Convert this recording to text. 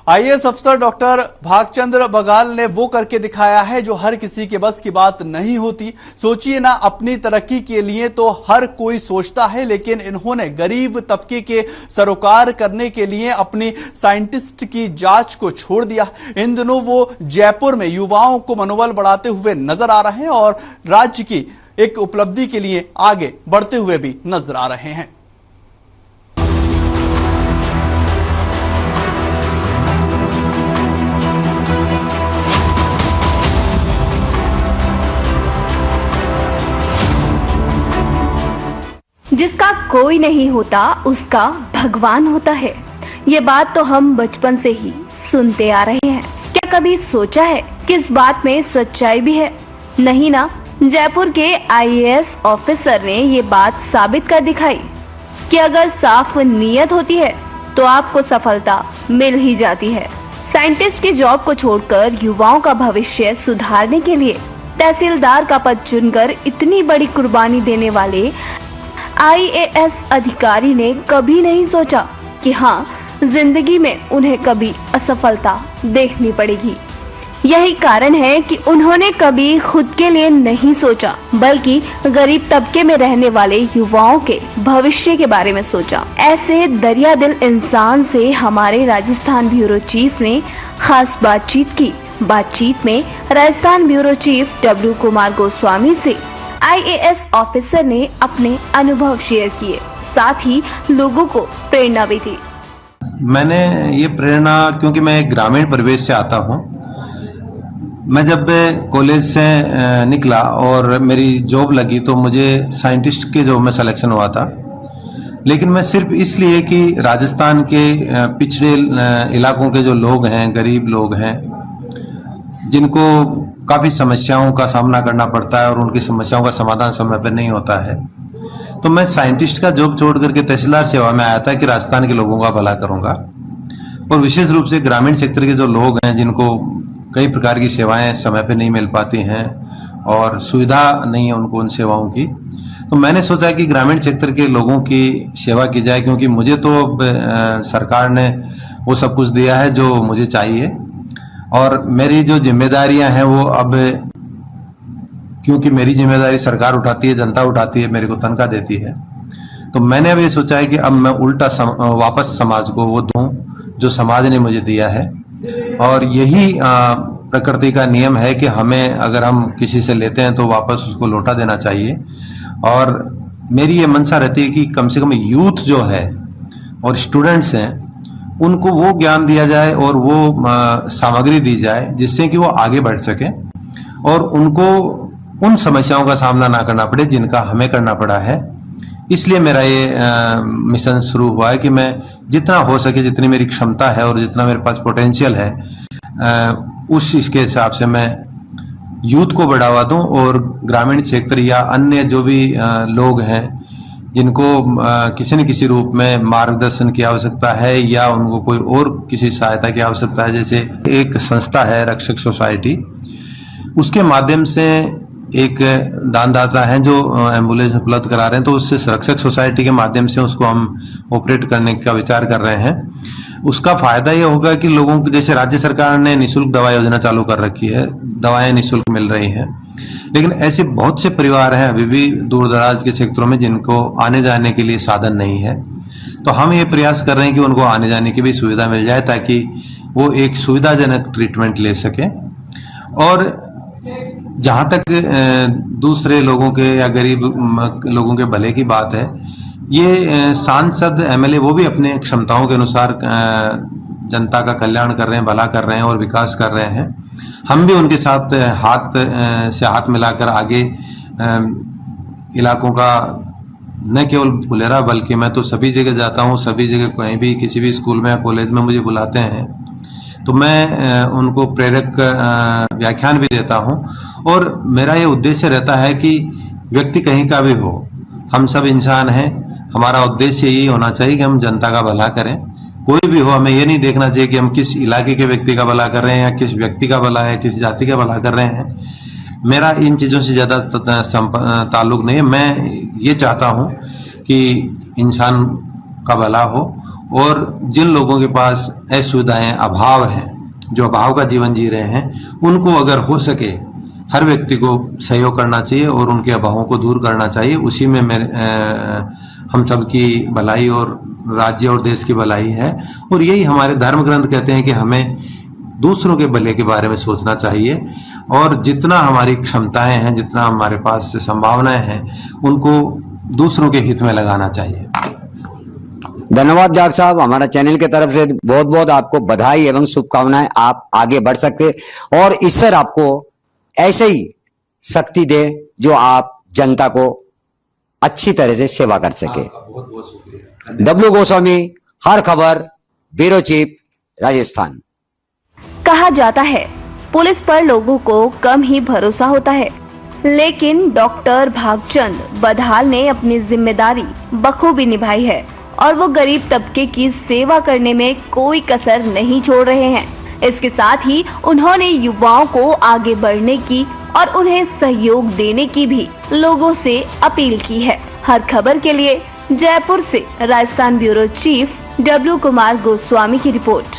IAS अफसर doctor Bhagchandra बघाल ने वो करके दिखाया है जो हर किसी के बस की बात नहीं होती। सोचिए ना, अपनी तरक्की के लिए तो हर कोई सोचता है, लेकिन इन्होंने गरीब तबके के सरोकार करने के लिए अपनी साइंटिस्ट की जांच को छोड़ दिया। इन दिनों वो जयपुर में युवाओं को मनोबल बढ़ाते हुए नजर आ रहे हैं और राज्य की एक उपलब्धि के लिए आगे बढ़ते हुए भी नजर आ रहे हैं। जिसका कोई नहीं होता उसका भगवान होता है। ये बात तो हम बचपन से ही सुनते आ रहे हैं। क्या कभी सोचा है कि इस बात में सच्चाई भी है? नहीं ना। जयपुर के आईएएस ऑफिसर ने ये बात साबित कर दिखाई कि अगर साफ नीयत होती है तो आपको सफलता मिल ही जाती है। साइंटिस्ट की जॉब को छोड़कर युवाओं का भविष्य सुधारने के लिए तहसीलदार का पद चुनकर इतनी बड़ी कुर्बानी देने वाले आईएएस अधिकारी ने कभी नहीं सोचा कि हाँ, जिंदगी में उन्हें कभी असफलता देखनी पड़ेगी। यही कारण है कि उन्होंने कभी खुद के लिए नहीं सोचा, बल्कि गरीब तबके में रहने वाले युवाओं के भविष्य के बारे में सोचा। ऐसे दरिया दिल इंसान से हमारे राजस्थान ब्यूरो चीफ ने खास बातचीत की। बातचीत में Rajasthan bureau chief W Kumar Goswami से आईएएस ऑफिसर ने अपने अनुभव शेयर किए, साथ ही लोगों को प्रेरणा भी दी। मैंने ये प्रेरणा, क्योंकि मैं एक ग्रामीण परिवेश से आता हूँ। मैं जब कॉलेज से निकला और मेरी जॉब लगी तो मुझे साइंटिस्ट के जॉब में सिलेक्शन हुआ था, लेकिन मैं सिर्फ इसलिए कि राजस्थान के पिछड़े इलाकों के जो लोग हैं, गरीब लोग हैं, जिनको काफ़ी समस्याओं का सामना करना पड़ता है और उनकी समस्याओं का समाधान समय पर नहीं होता है, तो मैं साइंटिस्ट का जॉब छोड़ करके तहसीलदार सेवा में आया था कि राजस्थान के लोगों का भला करूंगा। और विशेष रूप से ग्रामीण क्षेत्र के जो लोग हैं, जिनको कई प्रकार की सेवाएं समय पर नहीं मिल पाती हैं और सुविधा नहीं है उनको उन सेवाओं की, तो मैंने सोचा कि ग्रामीण क्षेत्र के लोगों की सेवा की जाए, क्योंकि मुझे तो सरकार ने वो सब कुछ दिया है जो मुझे चाहिए और मेरी जो जिम्मेदारियां हैं वो अब, क्योंकि मेरी जिम्मेदारी सरकार उठाती है, जनता उठाती है, मेरे को तनख्वाह देती है, तो मैंने अब ये सोचा है कि अब मैं उल्टा वापस समाज को वो दूं जो समाज ने मुझे दिया है। और यही प्रकृति का नियम है कि हमें, अगर हम किसी से लेते हैं तो वापस उसको लौटा देना चाहिए। और मेरी ये मंशा रहती है कि कम से कम यूथ जो है और स्टूडेंट्स हैं, उनको वो ज्ञान दिया जाए और वो सामग्री दी जाए जिससे कि वो आगे बढ़ सके और उनको उन समस्याओं का सामना ना करना पड़े जिनका हमें करना पड़ा है। इसलिए मेरा ये मिशन शुरू हुआ है कि मैं जितना हो सके, जितनी मेरी क्षमता है और जितना मेरे पास पोटेंशियल है, उस इसके हिसाब से मैं यूथ को बढ़ावा दूं और ग्रामीण क्षेत्र या अन्य जो भी लोग हैं जिनको किसी न किसी रूप में मार्गदर्शन की आवश्यकता है या उनको कोई और किसी सहायता की आवश्यकता है, जैसे एक संस्था है रक्षक सोसाइटी, उसके माध्यम से एक दानदाता हैं जो एम्बुलेंस उपलब्ध करा रहे हैं, तो उससे रक्षक सोसाइटी के माध्यम से उसको हम ऑपरेट करने का विचार कर रहे हैं। उसका फायदा ये होगा कि लोगों को, जैसे राज्य सरकार ने निःशुल्क दवा योजना चालू कर रखी है, दवाएं निःशुल्क मिल रही हैं, लेकिन ऐसे बहुत से परिवार हैं अभी भी दूर दराज के क्षेत्रों में जिनको आने जाने के लिए साधन नहीं है। तो हम ये प्रयास कर रहे हैं कि उनको आने जाने की भी सुविधा मिल जाए ताकि वो एक सुविधाजनक ट्रीटमेंट ले सके। और जहां तक दूसरे लोगों के या गरीब लोगों के भले की बात है, ये सांसद एमएलए वो भी अपने क्षमताओं के अनुसार जनता का कल्याण कर रहे हैं, भला कर रहे हैं और विकास कर रहे हैं। हम भी उनके साथ हाथ से हाथ मिलाकर आगे इलाकों का न केवल फुलेरा, बल्कि मैं तो सभी जगह जाता हूँ, सभी जगह कहीं भी किसी भी स्कूल में या कॉलेज में मुझे बुलाते हैं तो मैं उनको प्रेरक व्याख्यान भी देता हूँ। और मेरा ये उद्देश्य रहता है कि व्यक्ति कहीं का भी हो, हम सब इंसान हैं, हमारा उद्देश्य यही होना चाहिए कि हम जनता का भला करें। कोई भी हो, हमें ये नहीं देखना चाहिए कि हम किस इलाके के व्यक्ति का भला कर रहे हैं या किस व्यक्ति का भला है, किस जाति का भला कर रहे हैं। मेरा इन चीज़ों से ज़्यादा ताल्लुक नहीं है। मैं ये चाहता हूँ कि इंसान का भला हो और जिन लोगों के पास असुविधाएं, अभाव है, जो अभाव का जीवन जी रहे हैं, उनको अगर हो सके हर व्यक्ति को सहयोग करना चाहिए और उनके अभावों को दूर करना चाहिए। उसी में हम सबकी भलाई और राज्य और देश की भलाई है। और यही हमारे धर्म ग्रंथ कहते हैं कि हमें दूसरों के भले के बारे में सोचना चाहिए और जितना हमारी क्षमताएं हैं, जितना हमारे पास संभावनाएं हैं, उनको दूसरों के हित में लगाना चाहिए। धन्यवाद जाग साहब, हमारा चैनल की तरफ से बहुत बहुत आपको बधाई एवं शुभकामनाएं। आप आगे बढ़ सकते और ईश्वर आपको ऐसे ही शक्ति दे जो आप जनता को अच्छी तरह से सेवा कर सके। बहुत बहुत शुक्रिया। डब्ल्यू गोस्वामी, हर खबर, ब्यूरो चीफ, राजस्थान। कहा जाता है पुलिस पर लोगों को कम ही भरोसा होता है, लेकिन डॉक्टर भागचंद बधाल ने अपनी जिम्मेदारी बखूबी निभाई है और वो गरीब तबके की सेवा करने में कोई कसर नहीं छोड़ रहे हैं। इसके साथ ही उन्होंने युवाओं को आगे बढ़ने की और उन्हें सहयोग देने की भी लोगों से अपील की है। हर खबर के लिए जयपुर से Rajasthan bureau chief W Kumar Goswami की रिपोर्ट।